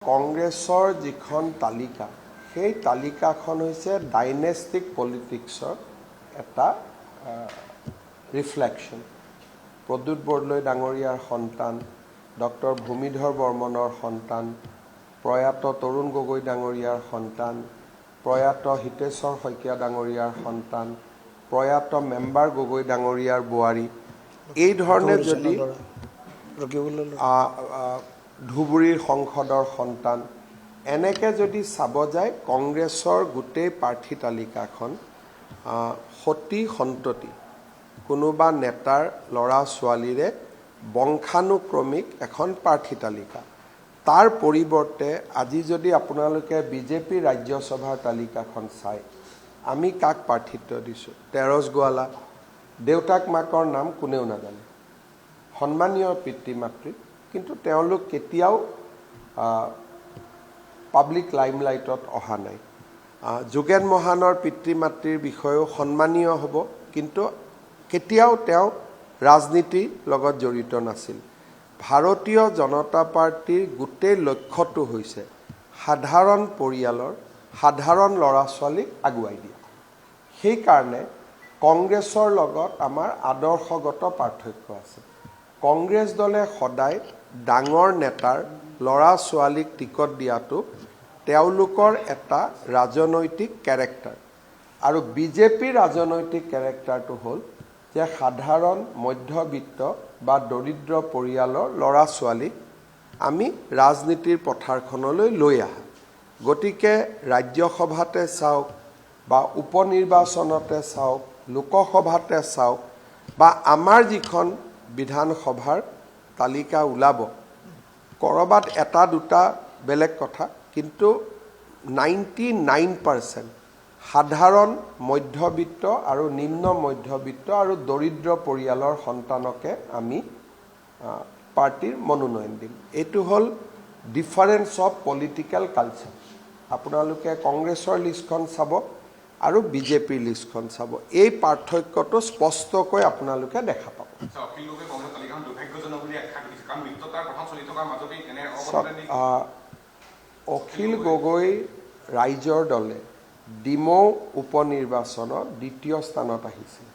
কংগ্ৰেছৰ যিখন তালিকা সেই তালিকাখন হৈছে ডাইনেষ্টিক পলিটিক্সৰ এটা ৰিফ্লেকশ্যন। প্ৰদ্যুৎ বৰদলৈ ডাঙৰীয়াৰ সন্তান, ডক্টৰ ভূমিধৰ বৰ্মনৰ সন্তান, প্ৰয়াত তৰুণ গগৈ ডাঙৰীয়াৰ সন্তান, প্ৰয়াত হিতেশ্বৰ শইকীয়া ডাঙৰীয়াৰ সন্তান, প্ৰয়াত মেম্বাৰ গগৈ ডাঙৰীয়াৰ বোৱাৰী, এই ধৰণে যদি ধুবুৰীৰ সংসদৰ সন্তান, এনেকৈ যদি চাব যায় কংগ্ৰেছৰ গোটেই প্ৰাৰ্থী তালিকাখন সতী সন্ততি কোনোবা নেতাৰ ল'ৰা ছোৱালীৰে বংশানুক্ৰমিক এখন প্ৰাৰ্থী তালিকা। তাৰ পৰিৱৰ্তে আজি যদি আপোনালোকে বিজেপি ৰাজ্যসভাৰ তালিকাখন চায়, আমি কাক প্ৰাৰ্থিত্ব দিছোঁ? তেৰছ গোৱালা, দেউতাক মাকৰ নাম কোনেও নাজানে, সন্মানীয় পিতৃ মাতৃ, কিন্তু তেওঁলোক কেতিয়াও পাব্লিক লাইমলাইটত অহা নাই। যোগেন মহানৰ পিতৃ মাতৃৰ বিষয়েও সন্মানীয় হ'ব, কিন্তু কেতিয়াও তেওঁ ৰাজনীতিৰ লগত জড়িত নাছিল। ভাৰতীয় জনতা পাৰ্টীৰ গোটেই লক্ষ্যটো হৈছে সাধাৰণ পৰিয়ালৰ সাধাৰণ ল'ৰা ছোৱালীক আগুৱাই দিয়া। সেইকাৰণে কংগ্ৰেছৰ লগত আমাৰ আদৰ্শগত পাৰ্থক্য আছে। কংগ্ৰেছ দলে সদায় ডাঙৰ নেতাৰ ল'ৰা ছোৱালীক টিকট দিয়াটো তেওঁলোকৰ এটা ৰাজনৈতিক কেৰেক্টাৰ, আৰু বিজেপিৰ ৰাজনৈতিক কেৰেক্টাৰটো হ'ল যে সাধাৰণ মধ্যবিত্ত বা দৰিদ্ৰ পৰিয়ালৰ ল'ৰা ছোৱালীক আমি ৰাজনীতিৰ পথাৰখনলৈ লৈ আহা। গতিকে ৰাজ্যসভাতে চাওক বা উপ নিৰ্বাচনতে চাওক, লোকসভাতে চাওক বা আমাৰ যিখন বিধানসভাৰ তালিকা ওলাব, ক'ৰবাত এটা দুটা বেলেগ কথা, কিন্তু 99% সাধাৰণ মধ্যবিত্ত আৰু নিম্ন মধ্যবিত্ত আৰু দৰিদ্ৰ পৰিয়ালৰ সন্তানকে আমি পাৰ্টীৰ মনোনয়ন দিম। এইটো হ'ল ডিফাৰেঞ্চ অফ পলিটিকেল কালচাৰ। আপোনালোকে কংগ্ৰেছৰ লিষ্টখন চাব আৰু বিজেপিৰ লিষ্টখন চাব, এই পাৰ্থক্যটো স্পষ্টকৈ আপোনালোকে দেখা পাব। অখিল গগৈ ৰাইজৰ দলে ডিমৌ উপ নিৰ্বাচনত দ্বিতীয় স্থানত আহিছিল।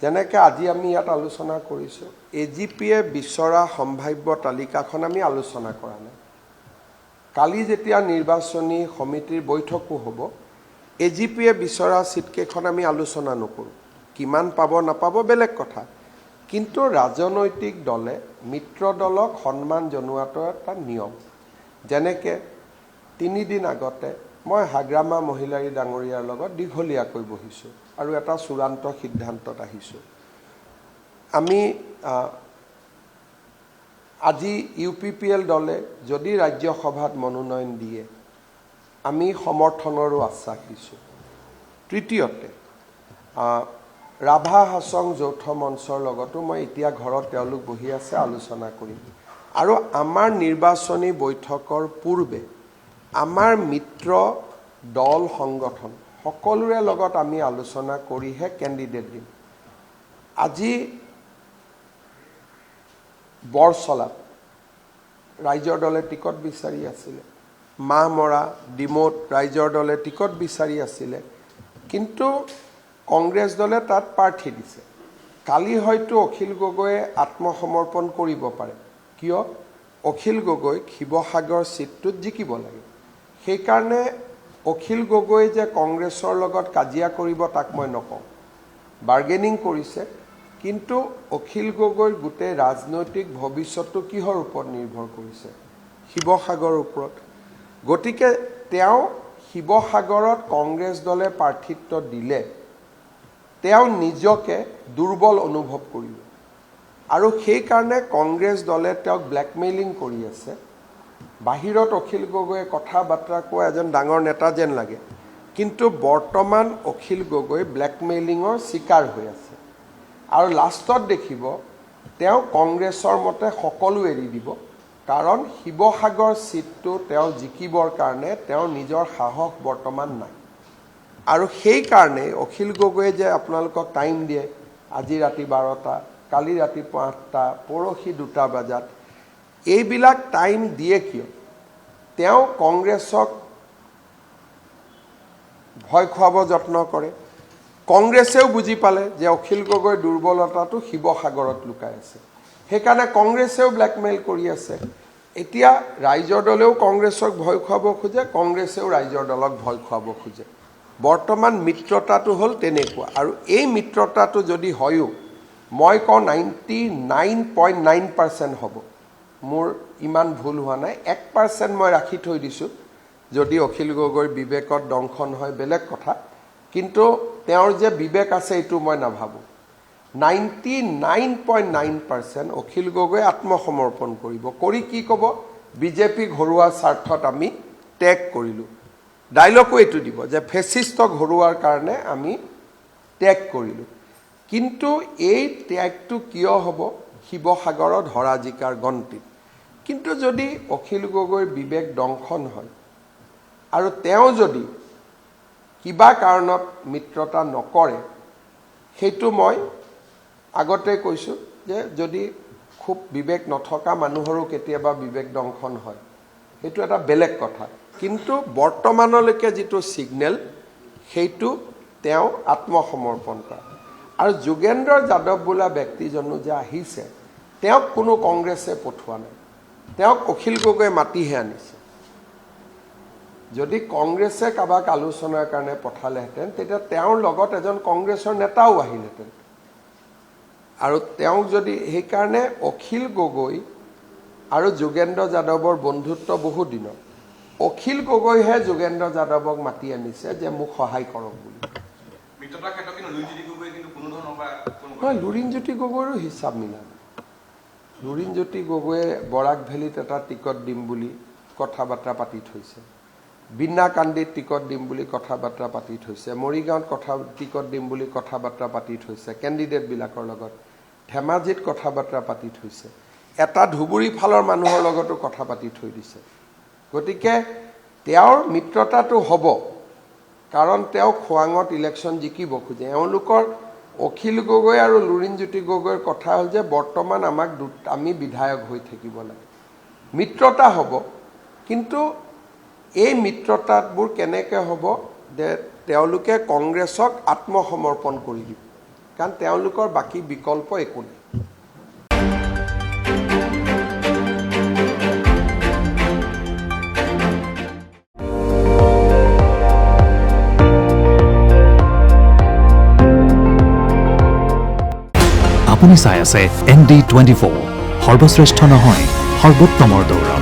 যেনেকৈ আজি আমি ইয়াত আলোচনা কৰিছোঁ, AGPয়ে বিচৰা সম্ভাৱ্য তালিকাখন আমি আলোচনা কৰা নাই। কালি যেতিয়া নিৰ্বাচনী সমিতিৰ বৈঠকো হ'ব, AGPয়ে বিচৰা চিটকেইখন আমি আলোচনা নকৰোঁ। কিমান পাব নাপাব বেলেগ কথা, কিন্তু ৰাজনৈতিক দলে মিত্ৰ দলক সন্মান জনোৱাটো এটা নিয়ম। যেনেকৈ 3 দিন আগতে মই হাগ্ৰামা মহিলাৰী ডাঙৰীয়াৰ লগত দীঘলীয়াকৈ বহিছোঁ আৰু এটা চূড়ান্ত সিদ্ধান্তত আহিছোঁ। আমি আজি UPPL দলে যদি ৰাজ্যসভাত মনোনয়ন দিয়ে, আমি সমৰ্থনৰো আশ্বাস দিছোঁ। তৃতীয়তে ৰাভা হাছং যৌথ মঞ্চৰ লগতো মই এতিয়া ঘৰত তেওঁলোক বহি আছে, আলোচনা কৰিম। আৰু আমাৰ নিৰ্বাচনী বৈঠকৰ পূৰ্বে আমাৰ মিত্ৰ দল সংগঠন সকলোৰে লগত আমি আলোচনা কৰিহে কেণ্ডিডেট দিম। আজি বৰচলাত ৰাইজৰ দলে টিকট বিচাৰি আছিলে, মাহমৰা ডিমৌত ৰাইজৰ দলে টিকট বিচাৰি আছিলে, কিন্তু কংগ্ৰেছ দলে তাত প্ৰাৰ্থী দিছে। কালি হয়তো অখিল গগৈয়ে আত্মসমৰ্পণ কৰিব পাৰে, কিয় অখিল গগৈক শিৱসাগৰ চিটটোত জিকিব লাগে। সেইকাৰণে অখিল গগৈ যে কংগ্ৰেছৰ লগত কাজিয়া কৰিব তাক মই নকওঁ, বাৰ্গেনিং কৰিছে, কিন্তু অখিল গগৈৰ গোটেই ৰাজনৈতিক ভৱিষ্যতটো কিহৰ ওপৰত নিৰ্ভৰ কৰিছে? শিৱসাগৰৰ ওপৰত। গতিকে তেওঁ শিৱসাগৰত কংগ্ৰেছ দলে প্ৰাৰ্থিত্ব দিলে তেওঁ নিজকে দুৰ্বল অনুভৱ কৰিব, আৰু সেইকাৰণে কংগ্ৰেছ দলে তেওঁক ব্লেকমেইলিং কৰি আছে। বাহিৰত অখিল গগৈয়ে কথা বাৰ্তা কোৱা এজন ডাঙৰ নেতা যেন লাগে, কিন্তু বৰ্তমান অখিল গগৈ ব্লেকমেইলিঙৰ চিকাৰ হৈ আছে। আৰু লাষ্টত দেখিব তেওঁ কংগ্ৰেছৰ মতে সকলো এৰি দিব, কাৰণ শিৱসাগৰ চিটটো তেওঁ জিকিবৰ কাৰণে তেওঁৰ নিজৰ সাহস বৰ্তমান নাই। আৰু সেইকাৰণে অখিল গগৈয়ে যে আপোনালোকক টাইম দিয়ে, আজি ৰাতি 12টা, কালি ৰাতিপুৱা 8টা, পৰহি 2টা বজাত, এইবিলাক টাইম দিয়ে কিয়? তেওঁ কংগ্ৰেছক ভয় খুৱাব যত্ন কৰে কংগ্ৰেছেও বুজি পালে যে অখিল গগৈৰ দুৰ্বলতাটো শিৱসাগৰত লুকাই আছে সেইকাৰণে কংগ্ৰেছেও ব্লেকমেইল কৰি আছে এতিয়া ৰাইজৰ দলেও কংগ্ৰেছক ভয় খুৱাব খোজে কংগ্ৰেছেও ৰাইজৰ দলক ভয় খুৱাব খোজে বৰ্তমান মিত্ৰতাটো হ'ল তেনেকুৱা আৰু এই মিত্ৰতাটো যদি হয়ও মই কওঁ 99.9% হ'ব মোৰ ইমান ভুল হোৱা নাই 1% মই ৰাখি থৈ দিছোঁ যদি অখিল গগৈৰ বিবেকত দংশন হয় বেলেগ কথা কিন্তু তেওঁৰ যে বিবেক আছে এইটো মই নাভাবোঁ 99.9% অখিল গগৈ আত্মসমৰ্পণ কৰিব কৰি কি ক'ব বিজেপি ঘৰুৱা স্বাৰ্থত আমি ত্যাগ কৰিলোঁ ডাইলগো এইটো দিব যে ফেচিষ্টক ঘৰুৱাৰ কাৰণে আমি ত্যাগ কৰিলোঁ কিন্তু এই ত্যাগটো কিয় হ'ব শিৱসাগৰত হৰাজিকাৰ গন্তিত কিন্তু যদি অখিল গগৈৰ বিবেক দংশন হয় আৰু তেওঁ যদি কিবা কাৰণত মিত্ৰতা নকৰে সেইটো মই আগতে কৈছোঁ যে যদি খুব বিবেক নথকা মানুহৰো কেতিয়াবা বিবেক দংশন হয় সেইটো এটা বেলেগ কথা কিন্তু বৰ্তমানলৈকে যিটো সিগনেল সেইটো তেওঁ আত্মসমৰ্পণ কৰা আৰু যোগেন্দ্ৰ যাদৱ বোলা ব্যক্তিজনো যে আহিছে তেওঁক কোনো কংগ্ৰেছে পঠোৱা নাই তেওঁক অখিল গগৈয়ে মাতিহে আনিছে যদি কংগ্ৰেছে কাবাক আলোচনাৰ কাৰণে পঠালেহেঁতেন তেতিয়া তেওঁৰ লগত এজন কংগ্ৰেছৰ নেতাও আহিলহেঁতেন আৰু তেওঁক যদি সেইকাৰণে অখিল গগৈ আৰু যোগেন্দ্ৰ যাদৱৰ বন্ধুত্ব বহু দিনৰ অখিল গগৈহে যোগেন্দ্ৰ যাদৱক মাতি আনিছে যে মোক সহায় কৰক বুলি লুৰিণজ্যোতি গগৈৰো হিচাপ মিলা নাই লুৰিণজ্যোতি গগৈয়ে বৰাক ভেলীত এটা টিকট দিম বুলি কথা বাৰ্তা পাতি থৈছে বিনাকান্দিত টিকট দিম বুলি কথা বাৰ্তা পাতি থৈছে মৰিগাঁৱত টিকট দিম বুলি কথা বাৰ্তা পাতি থৈছে কেণ্ডিডেটবিলাকৰ লগত ধেমাজিত কথা বাৰ্তা পাতি থৈছে এটা ধুবুৰী ফালৰ মানুহৰ লগতো কথা পাতি থৈ দিছে গতিকে তেওঁৰ মিত্ৰতাটো হ'ব কাৰণ তেওঁ খোৱাঙত ইলেকশ্যন জিকিব খোজে এওঁলোকৰ অখিল গগৈ আৰু লুৰিণজ্যোতি গগৈৰ কথা হ'ল যে বৰ্তমান আমি বিধায়ক হৈ থাকিব লাগে মিত্ৰতা হ'ব কিন্তু এই মিত্ৰতাবোৰ কেনেকৈ হ'ব যে তেওঁলোকে কংগ্ৰেছক আত্মসমৰ্পণ কৰি দিব কাৰণ তেওঁলোকৰ বাকী বিকল্প একো নাই আপুনি চাই আছে ND24 সৰ্বশ্ৰেষ্ঠ নহয় সৰ্বোত্তমৰ দৌৰ